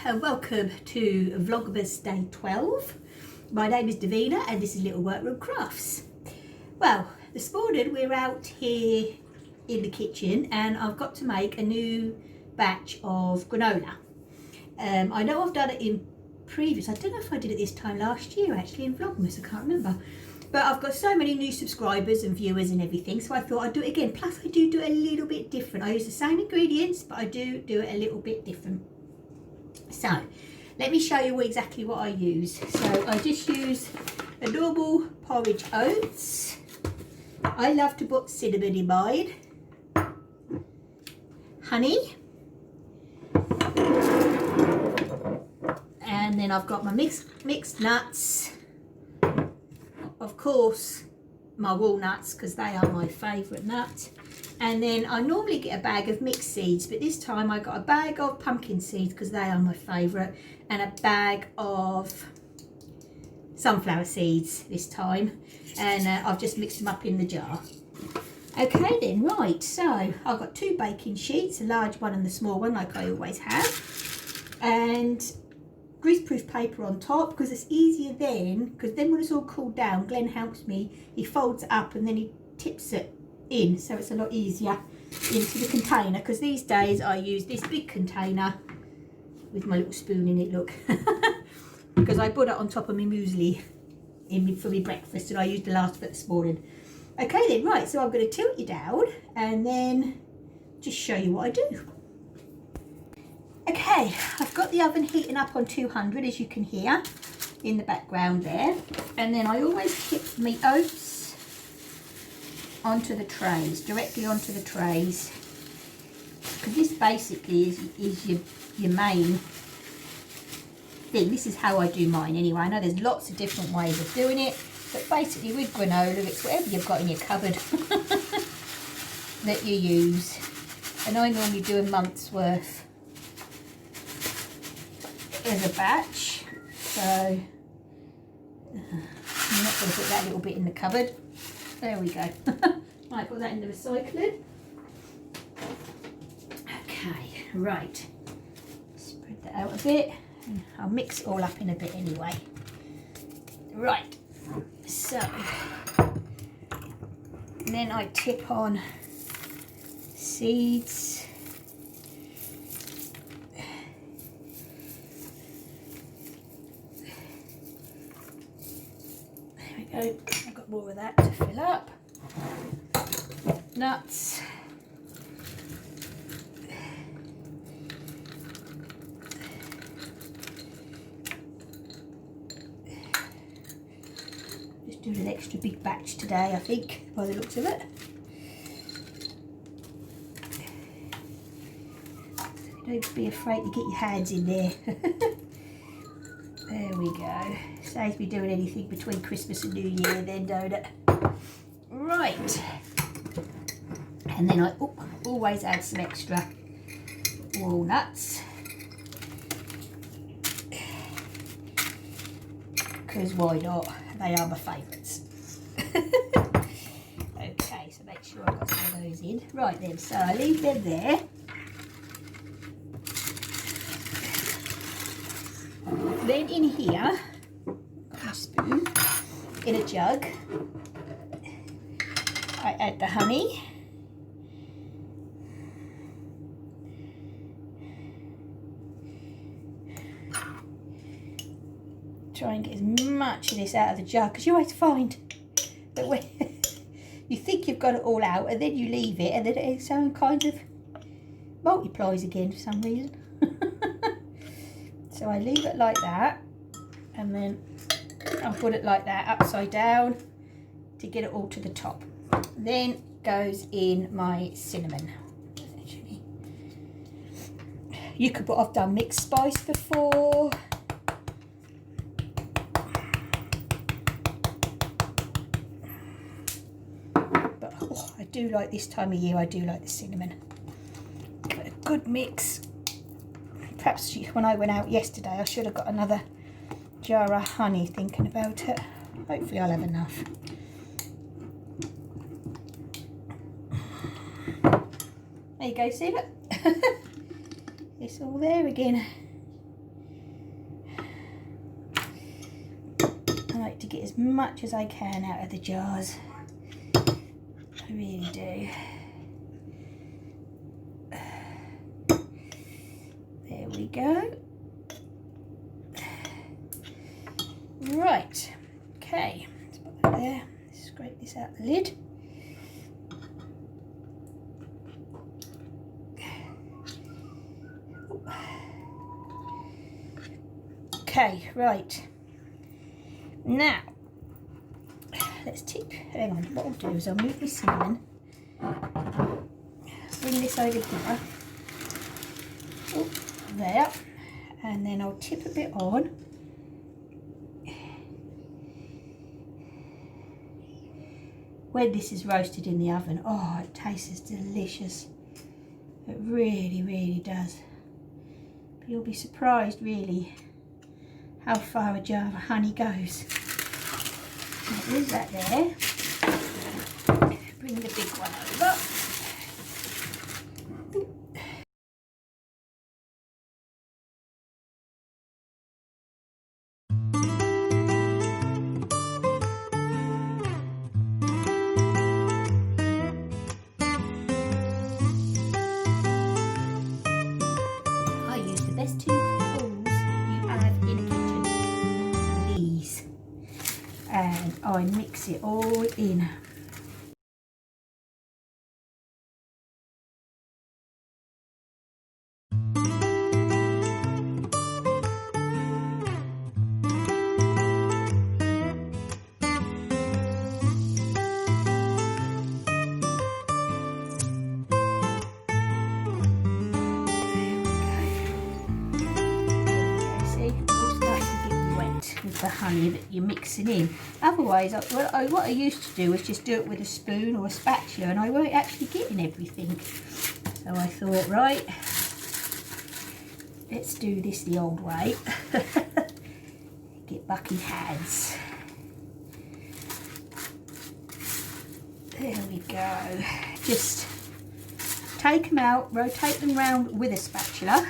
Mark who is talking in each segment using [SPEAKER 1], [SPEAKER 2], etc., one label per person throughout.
[SPEAKER 1] and welcome to vlogmas day 12. My name is Davina and this is Little Workroom Crafts. Well, this morning we're out here in the kitchen and I've got to make a new batch of granola. I know I've done it in previous, I don't know if I did it this time last year actually in vlogmas, I can't remember. But I've got so many new subscribers and viewers and everything, so I thought I'd do it again. Plus I do it a little bit different. I use the same ingredients, but I do it a little bit different. So let me show you exactly what I use. So I just use a normal porridge oats. I love to put cinnamon in mine, honey, and then I've got my mixed nuts, of course my walnuts because they are my favourite nut, and then I normally get a bag of mixed seeds, but this time I got a bag of pumpkin seeds because they are my favourite, and a bag of sunflower seeds this time, and I've just mixed them up in the jar. Okay then, right, so I've got two baking sheets, a large one and the small one like I always have, and greaseproof paper on top because it's easier then, because then when it's all cooled down, Glenn helps me, he folds it up and then he tips it in, so it's a lot easier into the container, because these days I use this big container with my little spoon in it, look, because I put it on top of my muesli for my breakfast and I used the last bit this morning. Okay then, right, so I'm going to tilt you down and then just show you what I do. Okay, I've got the oven heating up on 200 as you can hear in the background there, and then I always tip my oats onto the trays, directly onto the trays, because this basically is your main thing. This is how I do mine anyway. I know there's lots of different ways of doing it, but basically with granola it's whatever you've got in your cupboard that you use, and I normally do a month's worth as a batch, so I'm not going to put that little bit in the cupboard. There we go. Right, put that in the recycling. Okay, right, spread that out a bit. I'll mix it all up in a bit anyway. Right, so then I tip on seeds. I've got more of that to fill up. Nuts. Just doing an extra big batch today, I think, by the looks of it. Don't be afraid to get your hands in there. There we go. Saves me doing anything between Christmas and New Year then, don't it? Right. And then I always add some extra walnuts, because why not? They are my favourites. Okay, so make sure I've got some of those in. Right then, so I leave them there. Then in here, got my spoon, in a jug, I add the honey, try and get as much of this out of the jug, because you always find that when you think you've got it all out and then you leave it and then it so kind of multiplies again for some reason. So I leave it like that, and then I'll put it like that upside down to get it all to the top. Then goes in my cinnamon. Actually, you could put, I've done mixed spice before. But I do like this time of year, I do like the cinnamon. Give it a good mix. Perhaps when I went out yesterday I should have got another jar of honey, thinking about it. Hopefully I'll have enough. There you go, see it? It's all there again. as much as I can out of the jars. I really do. There we go. Right, okay, let's put that there. Scrape this out the lid. Okay, right. Now, let's tip. Hang on, what I'll do is I'll move this cinnamon. Bring this over here. Oh, there. And then I'll tip a bit on. When this is roasted in the oven, oh, it tastes delicious. It really, really does. But you'll be surprised, really, how far a jar of honey goes. Now, leave that there. Bring the big one over. I use the best two tools you have in a kitchen. These. And I mix it all in. With the honey that you're mixing in. Otherwise, what I used to do was just do it with a spoon or a spatula, and I weren't actually getting everything. So I thought, right, let's do this the old way. Get bucket hands. There we go. Just take them out, rotate them round with a spatula,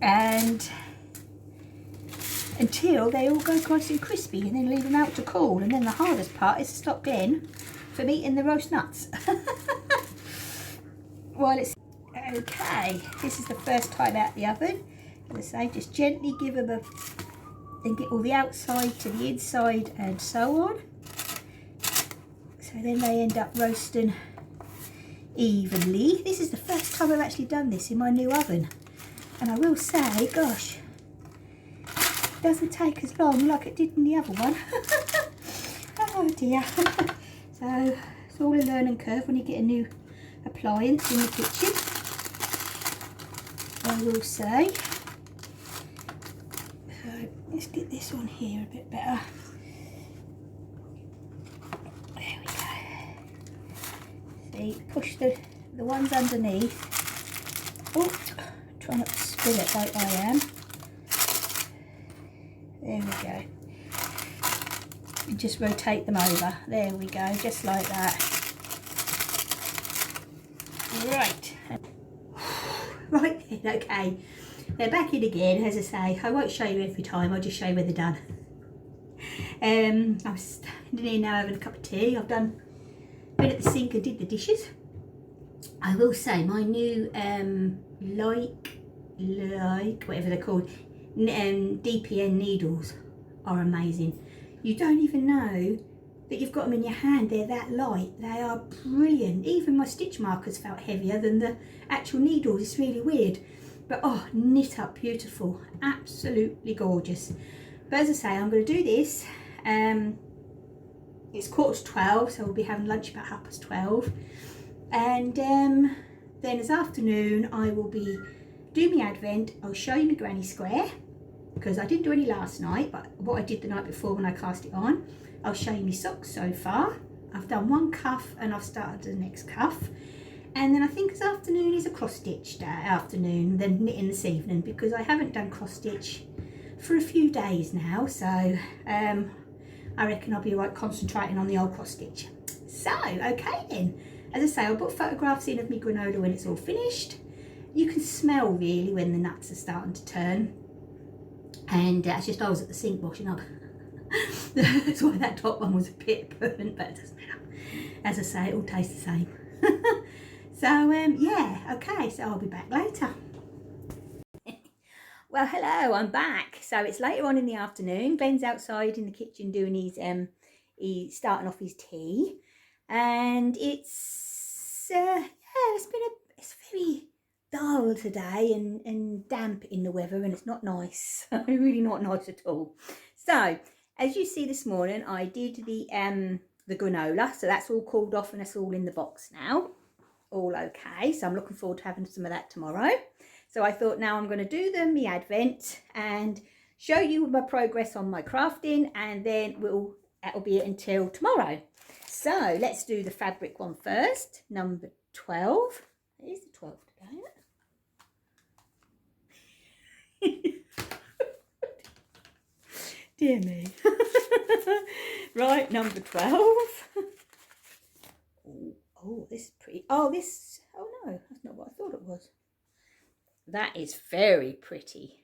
[SPEAKER 1] and until they all go nice and crispy, and then leave them out to cool. And then the hardest part is to stop Glenn from eating the roast nuts. While it's okay, this is the first time out the oven. As I say, just gently give them a, and get all the outside to the inside and so on. So then they end up roasting evenly. This is the first time I've actually done this in my new oven, and I will say, gosh, doesn't take as long like it did in the other one. Oh dear. So it's all a learning curve when you get a new appliance in the kitchen, I will say. So let's get this one here a bit better. There we go. See, push the ones underneath. Oh, try not to spill it like I am. There we go. And just rotate them over. There we go, just like that. Right. Right then, okay. They're back in again, as I say. I won't show you every time, I'll just show you when they're done. I'm standing here now having a cup of tea. I've been at the sink and did the dishes. I will say my new like whatever they're called, DPN needles are amazing. You don't even know that you've got them in your hand. They're that light. They are brilliant. Even my stitch markers felt heavier than the actual needles. It's really weird, but oh, knit up beautiful, absolutely gorgeous. But as I say, I'm going to do this. It's 12:15, so we'll be having lunch about 12:30, and then this afternoon I will be doing my advent. I'll show you my granny square, because I didn't do any last night, but what I did the night before when I cast it on. I'll show you my socks so far. I've done one cuff and I've started the next cuff, and then I think this afternoon is a cross stitch afternoon, then knitting this evening, because I haven't done cross stitch for a few days now. So I reckon I'll be right concentrating on the old cross stitch. So okay then, as I say, I'll put photographs in of my granola when it's all finished. You can smell really when the nuts are starting to turn. And it's just I was at the sink washing up. That's why that top one was a bit burnt, but it doesn't matter. As I say, it all tastes the same. So yeah, okay, so I'll be back later. Well, hello, I'm back. So it's later on in the afternoon. Ben's outside in the kitchen doing his he's starting off his tea, and it's yeah, it's very dull today and damp in the weather, and it's not nice. Really not nice at all. So as you see this morning, I did the granola, so that's all cooled off and that's all in the box now. All okay, so I'm looking forward to having some of that tomorrow. So I thought now I'm going to do the advent and show you my progress on my crafting, and then that'll be it until tomorrow. So let's do the fabric one first, number 12. It is the 12th today, isn't it? Dear me. Right, number 12. Oh, this is pretty. Oh, no, that's not what I thought it was. That is very pretty.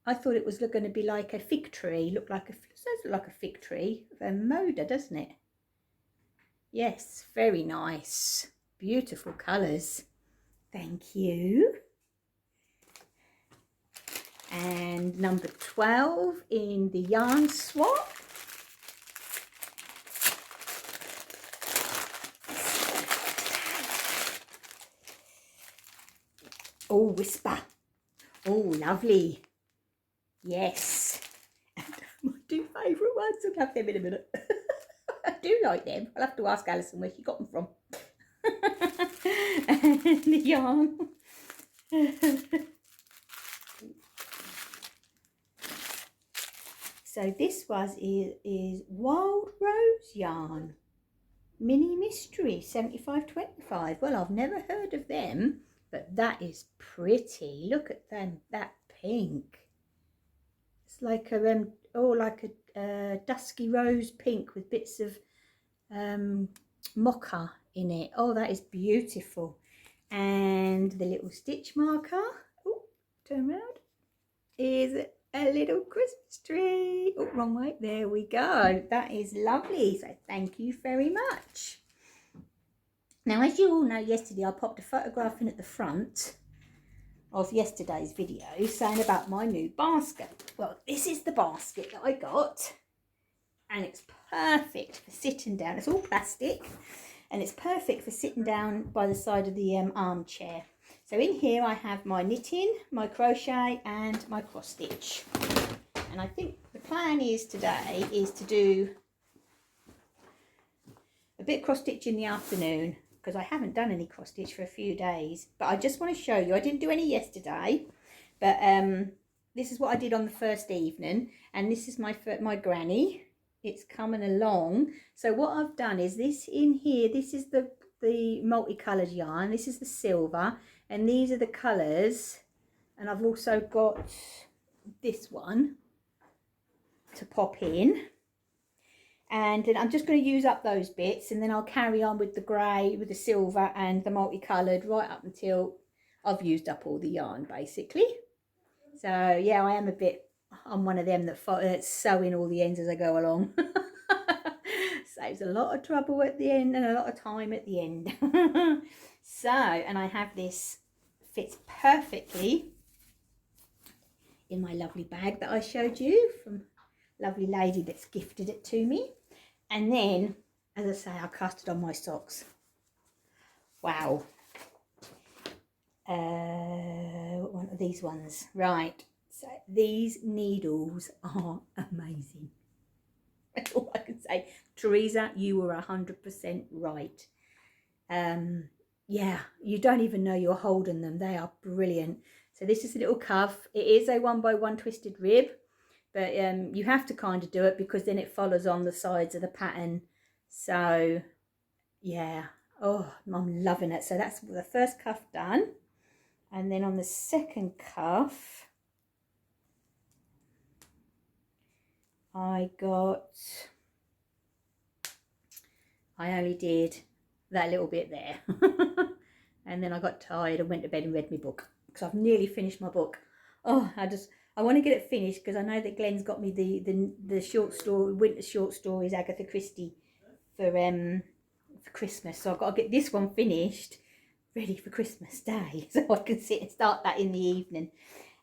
[SPEAKER 1] I thought it was going to be like a fig tree. Look like a fig tree. A moda, doesn't it? Yes, very nice. Beautiful colours. Thank you. And number 12 in the yarn swap. Oh, Whisper. Oh, lovely. Yes. And my two favourite ones. I'll have them in a minute. I do like them. I'll have to ask Alison where she got them from. And the yarn. So this is Wild Rose yarn. Mini Mystery 7525. Well, I've never heard of them, but that is pretty. Look at them, that pink. It's like a dusky rose pink with bits of mocha in it. Oh, that is beautiful. And the little stitch marker, oh, turn around, is a little Christmas tree. Oh, wrong way. There we go. That is lovely. So thank you very much. Now, as you all know, yesterday I popped a photograph in at the front of yesterday's video saying about my new basket. Well, this is the basket that I got, and it's perfect for sitting down. It's all plastic, and it's perfect for sitting down by the side of the armchair. So in here I have my knitting, my crochet and my cross stitch. And I think the plan is today is to do a bit of cross stitch in the afternoon, because I haven't done any cross stitch for a few days. But I just want to show you, I didn't do any yesterday, but this is what I did on the first evening, and this is my granny. It's coming along. So what I've done is this in here, this is the multicoloured yarn, this is the silver, and these are the colours, and I've also got this one to pop in, and then I'm just going to use up those bits, and then I'll carry on with the grey, with the silver and the multicoloured right up until I've used up all the yarn basically. So yeah, I'm one of them that's sewing all the ends as I go along. Saves a lot of trouble at the end and a lot of time at the end. So, and I have this, fits perfectly in my lovely bag that I showed you from a lovely lady that's gifted it to me. And then, as I say, I cast it on my socks. Wow. What one are these ones? Right. So these needles are amazing. That's all I can say. Teresa, you were 100% right. Yeah, you don't even know you're holding them. They are brilliant. So this is a little cuff. It is a 1x1 twisted rib, but you have to kind of do it because then it follows on the sides of the pattern. So yeah, oh, I'm loving it. So that's the first cuff done. And then on the second cuff, I only did that little bit there. And then I got tired and went to bed and read my book, because I've nearly finished my book. Oh, I want to get it finished because I know that Glenn's got me the short story, winter short stories, Agatha Christie for Christmas. So I've got to get this one finished, ready for Christmas Day, so I can sit and start that in the evening.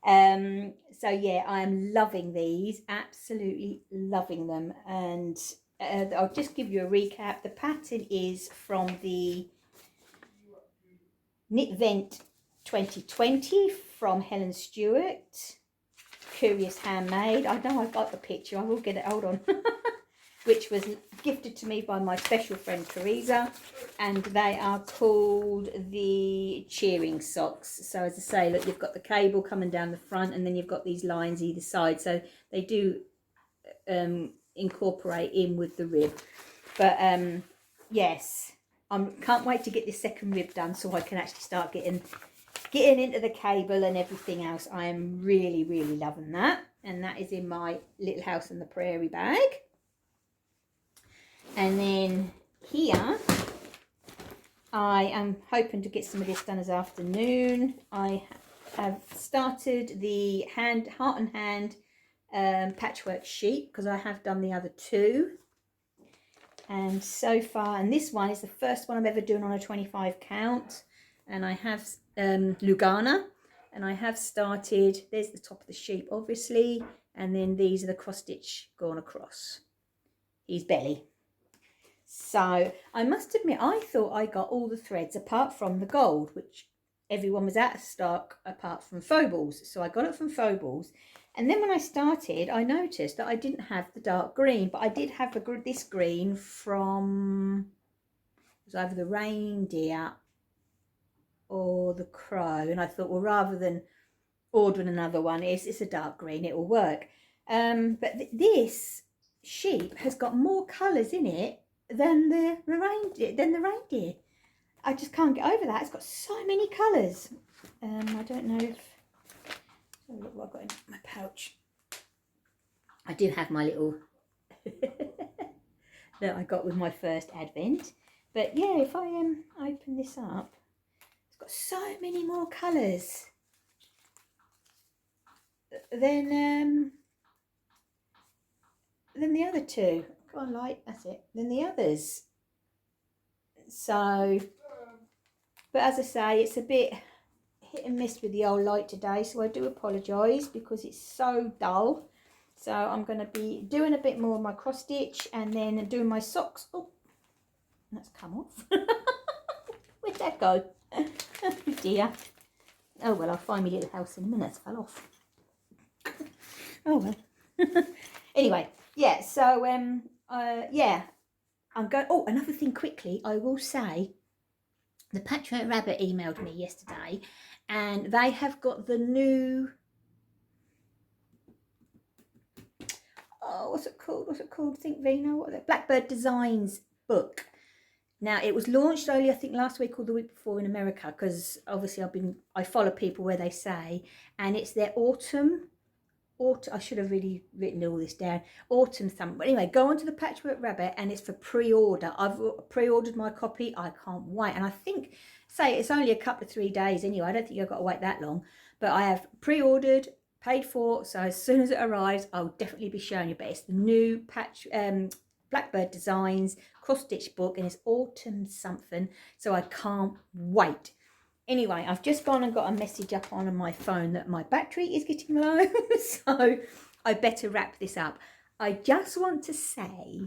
[SPEAKER 1] So yeah, I am loving these, absolutely loving them. And I'll just give you a recap. The pattern is from the Knit Vent 2020 from Helen Stewart. Curious Handmade. I know I've got the picture. I will get it. Hold on. Which was gifted to me by my special friend Teresa, and they are called the cheering socks. So as I say, look, you've got the cable coming down the front, and then you've got these lines either side. So they do incorporate in with the rib. But yes, I can't wait to get this second rib done so I can actually start getting into the cable and everything else. I am really, really loving that. And that is in my Little House on the Prairie bag. And then here, I am hoping to get some of this done this afternoon. I have started the Heart and Hand patchwork sheet because I have done the other two. And so far, and this one is the first one I'm ever doing on a 25 count. And I have Lugana, and I have started, there's the top of the sheep obviously, and then these are the cross stitch going across his belly. So I must admit, I thought I got all the threads apart from the gold, which everyone was out of stock apart from Phobos. So I got it from Phobos. And then when I started, I noticed that I didn't have the dark green, but I did have this green from, it was either the reindeer or the crow. And I thought, well, rather than ordering another one, it's a dark green, it will work. But this sheep has got more colours in it than the reindeer. I just can't get over that. It's got so many colours. I don't know if, look what I've got in my pouch. I do have my little that I got with my first advent. But yeah, if I open this up, it's got so many more colours than the other two. Go on, light, that's it. Than the others. So, but as I say, it's a bit hit and miss with the old light today, so I do apologise because it's so dull. So I'm going to be doing a bit more of my cross stitch and then doing my socks. Oh, that's come off. Where'd that go? Oh dear. Oh well, I'll find my little house in a minute. It's fell off. Oh well. Anyway, yeah, so yeah, I'm going. Oh, another thing quickly, I will say, the Patchwork Rabbit emailed me yesterday, and they have got the new, oh, what's it called? Think Vino, what are they? Blackbird Designs book. Now, it was launched only, I think, last week or the week before in America, because obviously I follow people where they say, and it's their autumn, I should have really written all this down, autumn something. But anyway, go onto the Patchwork Rabbit, and it's for pre-order. I've pre-ordered my copy. I can't wait. And I think, say, it's only a couple of 3 days anyway. I don't think I've got to wait that long. But I have pre-ordered, paid for, so as soon as it arrives, I'll definitely be showing you. But it's the new Blackbird Designs cross-stitch book, and it's autumn something, so I can't wait. Anyway, I've just gone and got a message up on my phone that my battery is getting low, so I better wrap this up. I just want to say,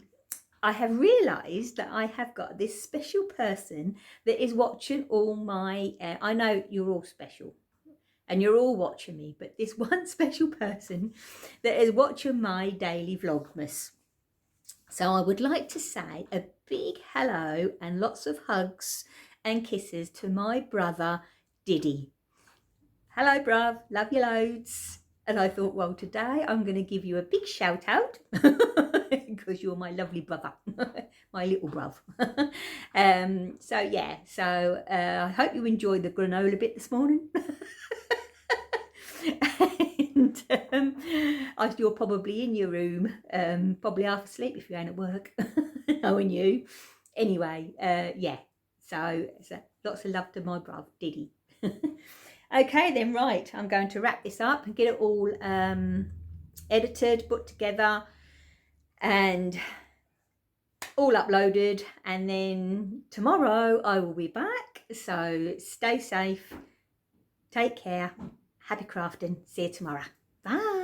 [SPEAKER 1] I have realised that I have got this special person that is watching all my, I know you're all special, and you're all watching me, but this one special person that is watching my daily vlogmas. So I would like to say a big hello and lots of hugs and kisses to my brother, Diddy. Hello, bruv. Love you loads. And I thought, well, today I'm going to give you a big shout out because you're my lovely brother, my little bruv. So, yeah. So I hope you enjoyed the granola bit this morning. And you're probably in your room, probably half asleep if you ain't at work, knowing you. Anyway, yeah, so lots of love to my brother, Diddy. Okay then, right, I'm going to wrap this up and get it all edited, put together and all uploaded, and then tomorrow I will be back. So stay safe, take care, happy crafting, see you tomorrow, bye.